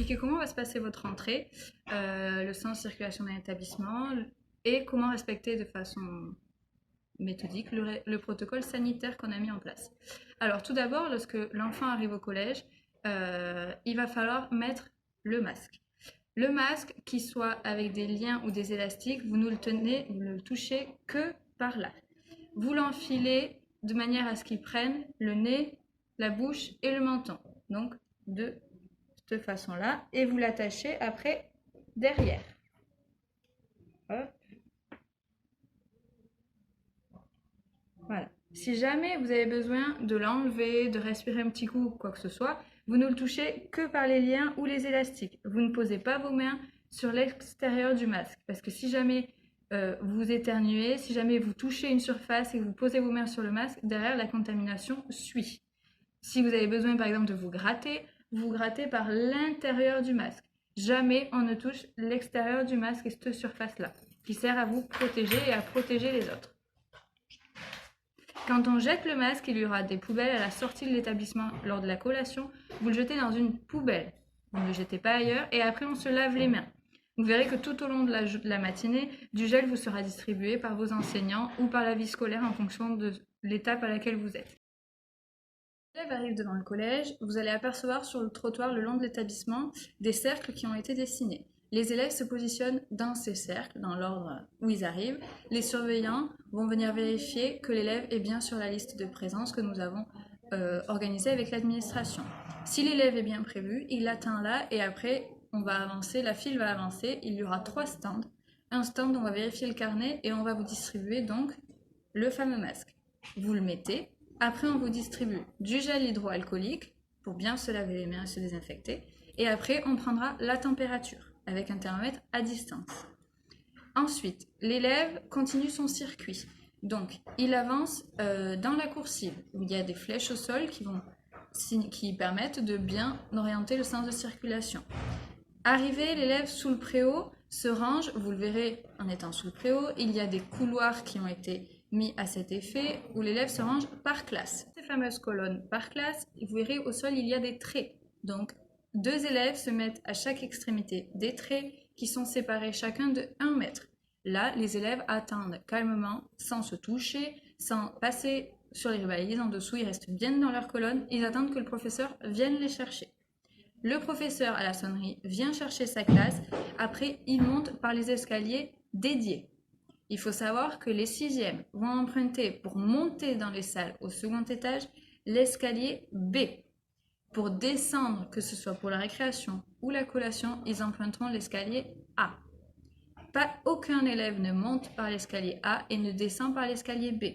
expliquer comment va se passer votre entrée, le sens de circulation d'un établissement et comment respecter de façon méthodique le protocole sanitaire qu'on a mis en place. Alors tout d'abord, lorsque l'enfant arrive au collège, il va falloir mettre le masque. Le masque, qu'il soit avec des liens ou des élastiques, vous ne le touchez que par là. Vous l'enfilez de manière à ce qu'il prenne le nez, la bouche et le menton. Donc de cette façon-là. Et vous l'attachez après derrière. Hop. Voilà. Si jamais vous avez besoin de l'enlever, de respirer un petit coup ou quoi que ce soit, vous ne le touchez que par les liens ou les élastiques. Vous ne posez pas vos mains sur l'extérieur du masque. Parce que si jamais vous éternuez, si jamais vous touchez une surface et que vous posez vos mains sur le masque, derrière la contamination suit. Si vous avez besoin par exemple de vous grattez par l'intérieur du masque. Jamais on ne touche l'extérieur du masque et cette surface-là, qui sert à vous protéger et à protéger les autres. Quand on jette le masque, il y aura des poubelles à la sortie de l'établissement lors de la collation. Vous le jetez dans une poubelle. Vous ne le jetez pas ailleurs et après on se lave les mains. Vous verrez que tout au long de la matinée, du gel vous sera distribué par vos enseignants ou par la vie scolaire en fonction de l'étape à laquelle vous êtes. Quand l'élève arrive devant le collège, vous allez apercevoir sur le trottoir le long de l'établissement des cercles qui ont été dessinés. Les élèves se positionnent dans ces cercles, dans l'ordre où ils arrivent. Les surveillants vont venir vérifier que l'élève est bien sur la liste de présence que nous avons organisée avec l'administration. Si l'élève est bien prévu, il l'atteint là et après on va avancer, la file va avancer. Il y aura 3 stands. Un stand, on va vérifier le carnet et on va vous distribuer donc le fameux masque. Vous le mettez. Après, on vous distribue du gel hydroalcoolique pour bien se laver les mains et se désinfecter. Et après, on prendra la température avec un thermomètre à distance. Ensuite, l'élève continue son circuit. Donc, il avance dans la coursive où il y a des flèches au sol qui permettent de bien orienter le sens de circulation. Arrivé, l'élève sous le préau se range. Vous le verrez en étant sous le préau. Il y a des couloirs qui ont été mis à cet effet où l'élève se range par classe. Ces fameuses colonnes par classe, vous verrez au sol il y a des traits. Donc 2 élèves se mettent à chaque extrémité des traits qui sont séparés chacun de 1 mètre. Là, les élèves attendent calmement, sans se toucher, sans passer sur les balises en dessous, ils restent bien dans leur colonne, ils attendent que le professeur vienne les chercher. Le professeur à la sonnerie vient chercher sa classe, après il monte par les escaliers dédiés. Il faut savoir que les 6e vont emprunter pour monter dans les salles au 2e étage l'escalier B. Pour descendre, que ce soit pour la récréation ou la collation, ils emprunteront l'escalier A. Aucun élève ne monte par l'escalier A et ne descend par l'escalier B.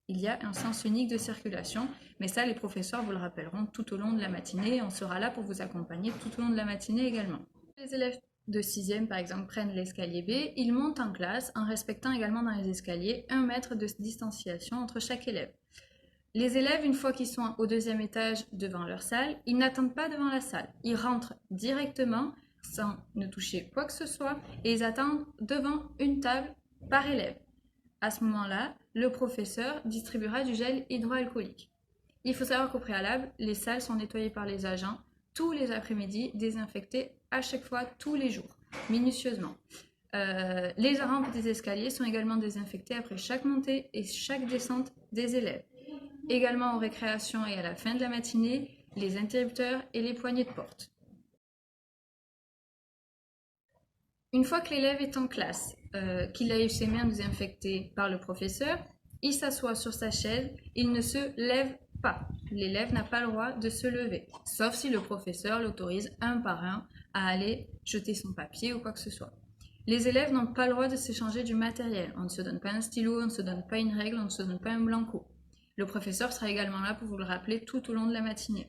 Il y a un sens unique de circulation, mais ça les professeurs vous le rappelleront tout au long de la matinée et on sera là pour vous accompagner tout au long de la matinée également. Les élèves de 6e par exemple prennent l'escalier B, ils montent en classe en respectant également dans les escaliers 1 mètre de distanciation entre chaque élève. Les élèves, une fois qu'ils sont au 2e étage devant leur salle, ils n'attendent pas devant la salle. Ils rentrent directement sans ne toucher quoi que ce soit et ils attendent devant une table par élève. À ce moment-là, le professeur distribuera du gel hydroalcoolique. Il faut savoir qu'au préalable, les salles sont nettoyées par les agents tous les après-midi, désinfectées à chaque fois, tous les jours, minutieusement. Les rampes des escaliers sont également désinfectées après chaque montée et chaque descente des élèves. Également aux récréations et à la fin de la matinée, les interrupteurs et les poignées de porte. Une fois que l'élève est en classe, qu'il a eu ses mains désinfectées par le professeur, il s'assoit sur sa chaise, il ne se lève pas. L'élève n'a pas le droit de se lever, sauf si le professeur l'autorise un par un à aller jeter son papier ou quoi que ce soit. Les élèves n'ont pas le droit de s'échanger du matériel. On ne se donne pas un stylo, on ne se donne pas une règle, on ne se donne pas un blanco. Le professeur sera également là pour vous le rappeler tout au long de la matinée.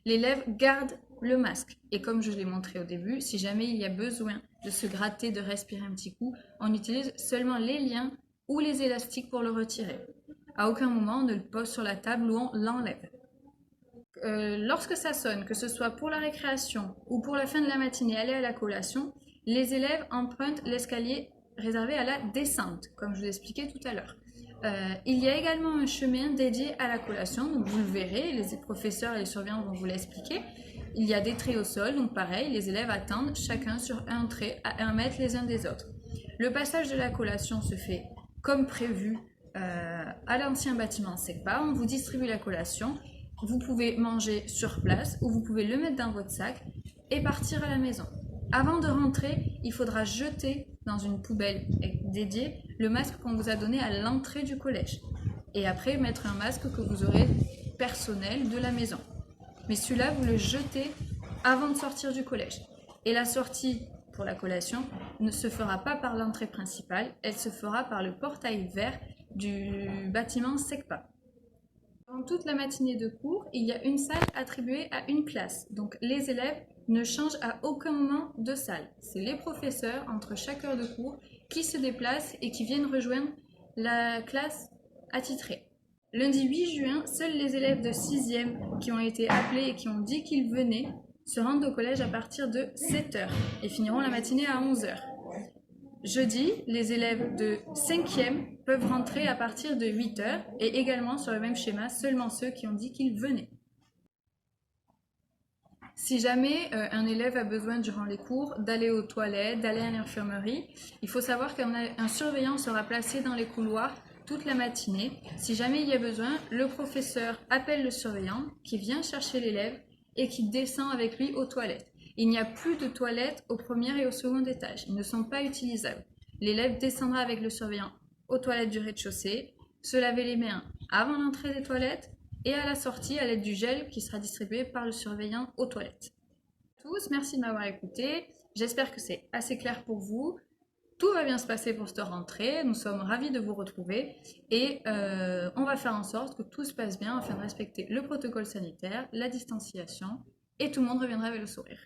L'élève garde le masque. Et comme je l'ai montré au début, si jamais il y a besoin de se gratter, de respirer un petit coup, on utilise seulement les liens ou les élastiques pour le retirer. À aucun moment on ne le pose sur la table ou on l'enlève. Lorsque ça sonne, que ce soit pour la récréation ou pour la fin de la matinée, aller à la collation, les élèves empruntent l'escalier réservé à la descente, comme je vous expliquais tout à l'heure. Il y a également un chemin dédié à la collation, donc vous le verrez, les professeurs et les surveillants vont vous l'expliquer. Il y a des traits au sol, donc pareil, les élèves attendent chacun sur un trait à 1 mètre les uns des autres. Le passage de la collation se fait comme prévu à l'ancien bâtiment SECPA. On vous distribue la collation, vous pouvez manger sur place ou vous pouvez le mettre dans votre sac et partir à la maison. Avant de rentrer, il faudra jeter dans une poubelle dédiée le masque qu'on vous a donné à l'entrée du collège. Et après, mettre un masque que vous aurez personnel de la maison. Mais celui-là, vous le jetez avant de sortir du collège. Et la sortie pour la collation ne se fera pas par l'entrée principale, elle se fera par le portail vert du bâtiment SECPA. Pendant toute la matinée de cours, il y a une salle attribuée à une classe. Donc les élèves ne changent à aucun moment de salle. C'est les professeurs, entre chaque heure de cours, qui se déplacent et qui viennent rejoindre la classe attitrée. Lundi 8 juin, seuls les élèves de 6e qui ont été appelés et qui ont dit qu'ils venaient se rendent au collège à partir de 7h et finiront la matinée à 11h. Jeudi, les élèves de 5e peuvent rentrer à partir de 8h et également sur le même schéma, seulement ceux qui ont dit qu'ils venaient. Si jamais un élève a besoin durant les cours d'aller aux toilettes, d'aller à l'infirmerie, il faut savoir qu'un surveillant sera placé dans les couloirs toute la matinée. Si jamais il y a besoin, le professeur appelle le surveillant qui vient chercher l'élève et qui descend avec lui aux toilettes. Il n'y a plus de toilettes au premier et au second étage, ils ne sont pas utilisables. L'élève descendra avec le surveillant aux toilettes du rez-de-chaussée, se laver les mains avant l'entrée des toilettes et à la sortie à l'aide du gel qui sera distribué par le surveillant aux toilettes. Tous, merci de m'avoir écouté, j'espère que c'est assez clair pour vous. Tout va bien se passer pour cette rentrée, nous sommes ravis de vous retrouver et on va faire en sorte que tout se passe bien afin de respecter le protocole sanitaire, la distanciation et tout le monde reviendra avec le sourire.